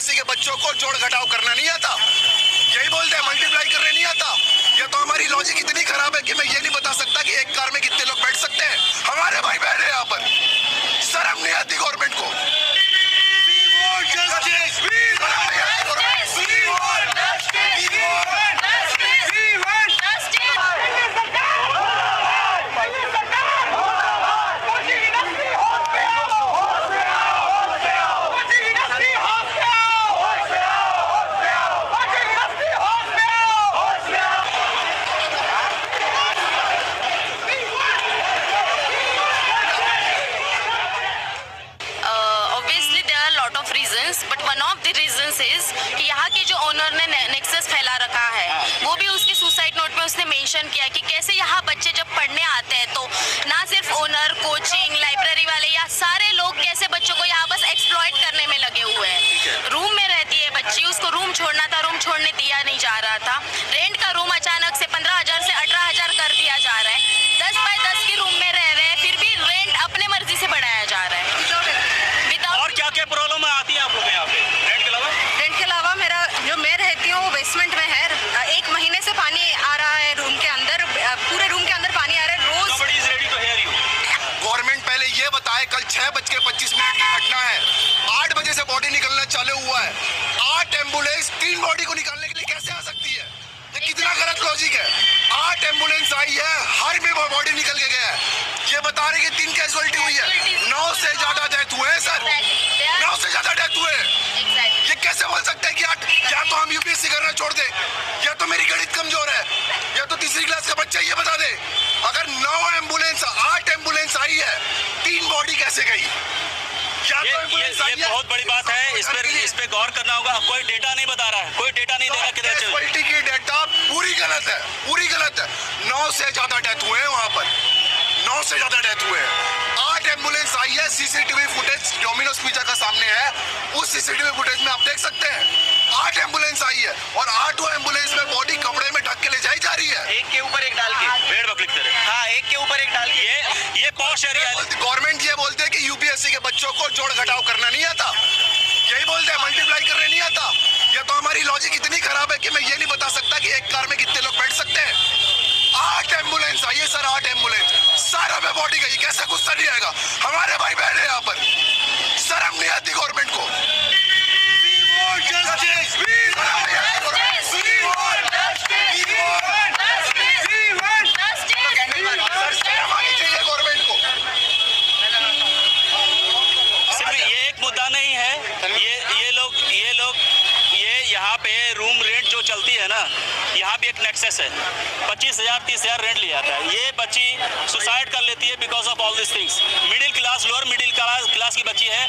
UPSC के बच्चों को जोड़ घटाव करना नहीं आता, यही बोलते हैं, मल्टीप्लाई करने नहीं आता। ये तो हमारी लॉजिक इतनी खराब है कि मैं ये नहीं बता सकता कि एक कार में कितने लोग बैठ सकते हैं। हमारे भाई बहन है यहाँ पर, शर्म नहीं आती गवर्नमेंट को। But one of the reasons is कि यहाँ के जो ओनर ने नेक्सस फैला रखा है, वो भी उसके सुसाइड नोट में उसने मेंशन किया कि कैसे यहाँ बच्चे जब पढ़ने आते हैं तो ना सिर्फ ओनर, कोचिंग, लाइब्रेरी वाले या सारे लोग कैसे बच्चों को यहाँ बस एक्सप्लॉइट करने में लगे हुए हैं। रूम में रहती है बच्ची, उसको रूम छोड़ना था, रूम छोड़ने दिया नहीं जा रहा था। रेंट का रूम अचानक से 15,000 से 18,000 कर दिया जा रहा है। 10 बाय 10 की रूम में रह रहे हैं, फिर भी रेंट अपने मर्जी से बढ़ाया जा रहा है। और क्या क्या प्रॉब्लम आती है आप लोग यहाँ पे रेंट के अलावा? रेंट के अलावा मेरा जो मैं रहती हूँ वो बेसमेंट में है। 1 महीने से पानी आ रहा है रूम के अंदर, पूरे रूम के अंदर पानी आ रहा है रोज। Nobody is ready to hear you. Government पहले ये बताए, कल 6:25 की घटना है, 8 बजे से बॉडी निकलना चालू हुआ है। 8 एम्बुलेंस 3 बॉडी को निकालने के लिए कैसे आ सकती है? ये कितना गलत लॉजिक है। 8 एम्बुलेंस आई है, हर में बॉडी निकल के गया है। ये बता रहे कि 3 कैजुअलिटी हुई है, 9 से ज्यादा डेथ हुए हैं सर, 9 से ज्यादा डेथ हुए। ये कैसे बोल सकते हैं कि 8? या तो हम यूपीएससी करना छोड़ दे, या तो मेरी गणित कमजोर है, या तो तीसरी क्लास का बच्चा ये बता दे। अगर 9 एम्बुलेंस 8 एम्बुलेंस आई है, 3 बॉडी कैसे गई? ये बहुत बड़ी बात है, इस पे गौर करना होगा। कोई डेटा नहीं बता रहा है, कोई डेटा नहीं दे रहा किधर चल। क्वालिटी की डेटा पूरी गलत है, पूरी गलत है। 9 से ज्यादा डेथ हुए हैं वहां पर, 9 से ज्यादा डेथ हुए हैं। 8 एम्बुलेंस आई है, सीसीटीवी फुटेज डोमिनोज पिज्जा का सामने है, उस सीसीटीवी फुटेज में आप देख सकते हैं 8 एम्बुलेंस आई है और 8 एम्बुलेंस में बॉडी कपड़े में ढक के ले जाई जा रही है, एक के ऊपर एक डाल के, भेड़ बकरी की तरह। हाँ, एक के ऊपर एक डाल के। ये पॉश एरिया है। गवर्नमेंट ये बोलते हैं कि यूपीएससी के बच्चों को जोड़ घटाव करना नहीं आता, यही बोलते हैं, मल्टीप्लाई करने नहीं आता। ये तो हमारी लॉजिक इतनी खराब है कि मैं ये नहीं बता सकता कि एक कार में कितने लोग बैठ सकते हैं। 8 एम्बुलेंस आई है सर, 8 एम्बुलेंस, सारा में बॉडी गई, कैसे गुस्सा नहीं आएगा? हमारे भाई बहन है यहाँ पर, शर्म नहीं आती गवर्नमेंट को। यहाँ पे रूम रेंट जो चलती है ना, यहाँ भी एक नेक्सस है। 25,000 30,000 रेंट लिया जाता है। ये बच्ची सुसाइड कर लेती है because of all this things. Middle class, lower middle class की बच्ची है।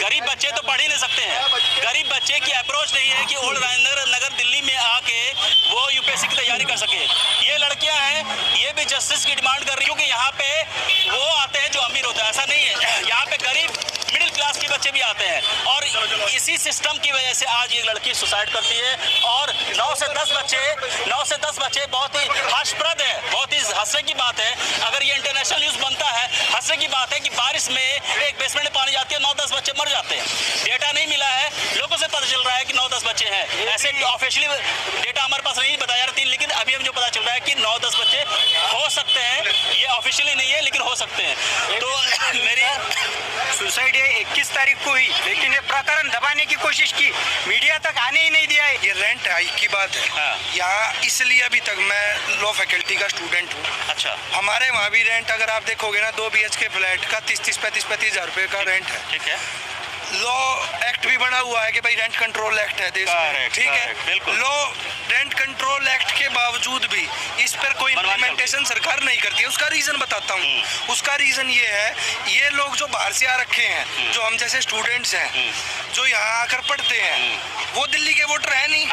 गरीब बच्चे तो पढ़ ही नहीं सकते हैं। गरीब बच्चे की अप्रोच नहीं है कि ओल्ड राजेंद्र नगर दिल्ली में आके वो यूपीएससी की तैयारी कर सके। ये लड़कियां हैं, ये भी जस्टिस की डिमांड कर रही है, क्योंकि यहाँ पे वो आते हैं जो अमीर होता है, ऐसा नहीं है। यहाँ पे गरीब मिडिल क्लास के बच्चे भी आते हैं और इसी सिस्टम की वजह से आज ये लड़की सुसाइड करती है। और 9 से 10 बच्चे बहुत ही हास्यप्रद है, बहुत ही हंसने की बात है। अगर ये इंटरनेशनल न्यूज बनता है, हंसने की बात है कि बारिश में एक बेसमेंट में पानी जाती है, 9-10 बच्चे मर जाते हैं। डेटा नहीं मिला है, लोगों से पता चल रहा है कि 9-10 बच्चे हैं। ऐसे ऑफिशियली डेटा हमारे पास नहीं बताया जा रहा, लेकिन अभी हम जो पता चल रहा है कि 9-10 बच्चे हो सकते हैं। ये ऑफिशियली नहीं है लेकिन हो सकते हैं। तो मेरी सुसाइड 21 तारीख को हुई, लेकिन ये प्रकरण दबाने की कोशिश की, मीडिया तक आने ही नहीं दिया है। ये रेंट हाइक की बात है। हाँ। यहाँ इसलिए अभी तक मैं लॉ फैकल्टी का स्टूडेंट हूँ। अच्छा, हमारे वहाँ भी रेंट अगर आप देखोगे ना, 2 BHK फ्लैट का 30-35 हज़ार रुपये का रेंट है। ठीक है। लॉ एक्ट भी बना हुआ है कि भाई रेंट कंट्रोल एक्ट है देश में, ठीक है, बिल्कुल। लॉ रेंट कंट्रोल एक्ट के बावजूद भी इस पर कोई इम्प्लीमेंटेशन सरकार नहीं करती है। उसका रीजन बताता हूँ। उसका रीजन ये है, ये लोग जो बाहर से आ रखे हैं, जो हम जैसे स्टूडेंट्स हैं, जो यहाँ आकर पढ़ते हैं, वो दिल्ली के वोटर है नहीं।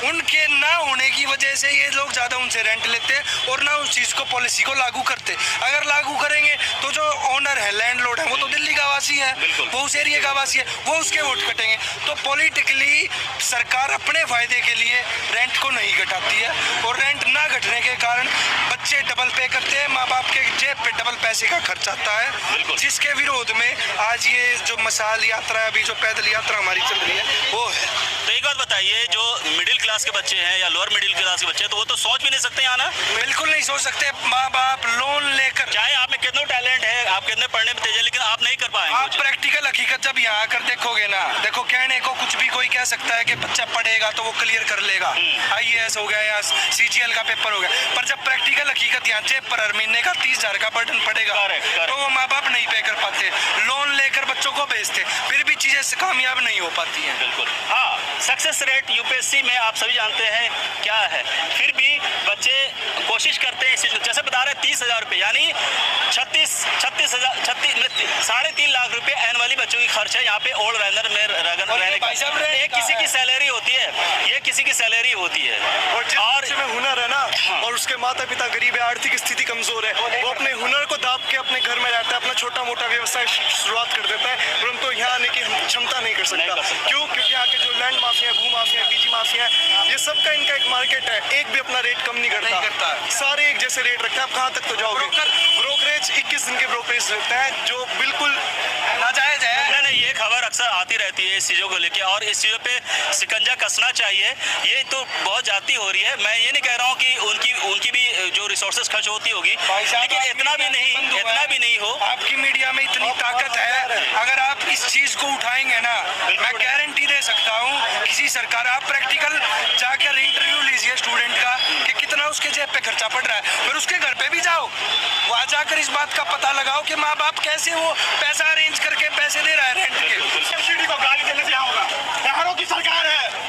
उनके ना होने की वजह से ये लोग ज्यादा उनसे रेंट लेते हैं और ना उस चीज को, पॉलिसी को लागू करते। अगर लागू करेंगे तो जो ओनर है, लैंडलॉर्ड है, वो तो दिल्ली का वासी है, वो उस एरिया का वासी है, वो उसके वोट कटेंगे। तो पॉलिटिकली सरकार अपने फायदे के लिए रेंट को नहीं घटाती है और रेंट ना घटने के कारण बच्चे बच्चे डबल पे करते हैं, माँ बाप के जेब पे डबल पैसे का खर्च आता है, जिसके विरोध में आज ये जो मशाल यात्रा, अभी जो पैदल यात्रा हमारी चल रही है वो है। तो एक बात बताइए, जो मिडिल क्लास के बच्चे हैं या लोअर मिडिल क्लास के बच्चे हैं, तो वो तो सोच भी नहीं सकते यहाँ ना। बिल्कुल नहीं सोच सकते। माँ बाप लोन लेकर, चाहे आप में कितना टैलेंट है, आप कितने पढ़ने में तेज है, लेकिन आप नहीं कर पाएंगे। आप प्रैक्टिकल हकीकत जब यहाँ आकर देखोगे ना, देखो कहने को कुछ भी कोई कह सकता है कि बच्चा पढ़ेगा तो वो क्लियर कर लेगा, IAS हो गया या CGL का पेपर हो गया, पर जब प्रैक्टिकल हकीकत यहाँ जेब पर हर महीने का 30,000 का बर्डन पड़ेगा तो वो माँ बाप नहीं पे कर पाते, लोन लेकर बच्चों को भेजते, फिर भी चीजें कामयाब नहीं हो पाती हैं। बिल्कुल, हाँ, सक्सेस रेट यूपीएससी में आप सभी जानते हैं क्या है, फिर भी बच्चे कोशिश करते हैं। जैसे बता रहे 30,000 रुपये, यानी 3.5 लाख रुपए एनुअली बच्चों की खर्च है यहाँ पे ओल्ड रैनर में रहने का। ये किसी की सैलरी होती है, ये किसी की सैलरी होती है। और जिस में हुनर है ना, और उसके माता पिता गरीब है, आर्थिक स्थिति कमजोर है, वो अपने हुनर को दाब के अपने घर में रहता है, अपना छोटा मोटा व्यवसाय शुरुआत कर देता है, परंतु यहाँ आने की क्षमता नहीं कर सकता। क्यों? क्योंकि यहाँ के जो लैंड माफिया, भू माफिया, बीजी माफिया है, ये सबका इनका एक मार्केट है, एक भी अपना रेट कम नहीं करता, सारे एक जैसे रेट रखते हैं। आप कहाँ तक तो जाओगे? ब्रोकरेज 21 दिन के ब्रोकरेज रखता है, जो बिल्कुल नाजायज है। नहीं, ये खबर अक्सर आती रहती है इस चीज़ों को लेके, और इस चीज़ों पे शिकंजा कसना चाहिए। ये तो बहुत जाती हो रही है। मैं ये नहीं कह रहा हूँ कि उनकी भी जो रिसोर्सेज खर्च होती होगी, लेकिन इतना भी नहीं हो। आपकी मीडिया में इतनी ताकत है, अगर आप इस चीज को उठाएंगे ना, मैं गारंटी दे सकता हूँ किसी सरकार, आप प्रैक्टिकल जाकर इंटरव्यू लीजिए स्टूडेंट का कि कितना उसके जेब पे खर्चा पड़ रहा है, फिर उसके घर पे भी जाओ, वहाँ जाकर इस बात का पता लगाओ कि माँ बाप कैसे वो पैसा अरेंज करके पैसे दे रहा है रेंट के। सब्सिडी को गाली देने से यहाँ होगा, शहरों की सरकार है।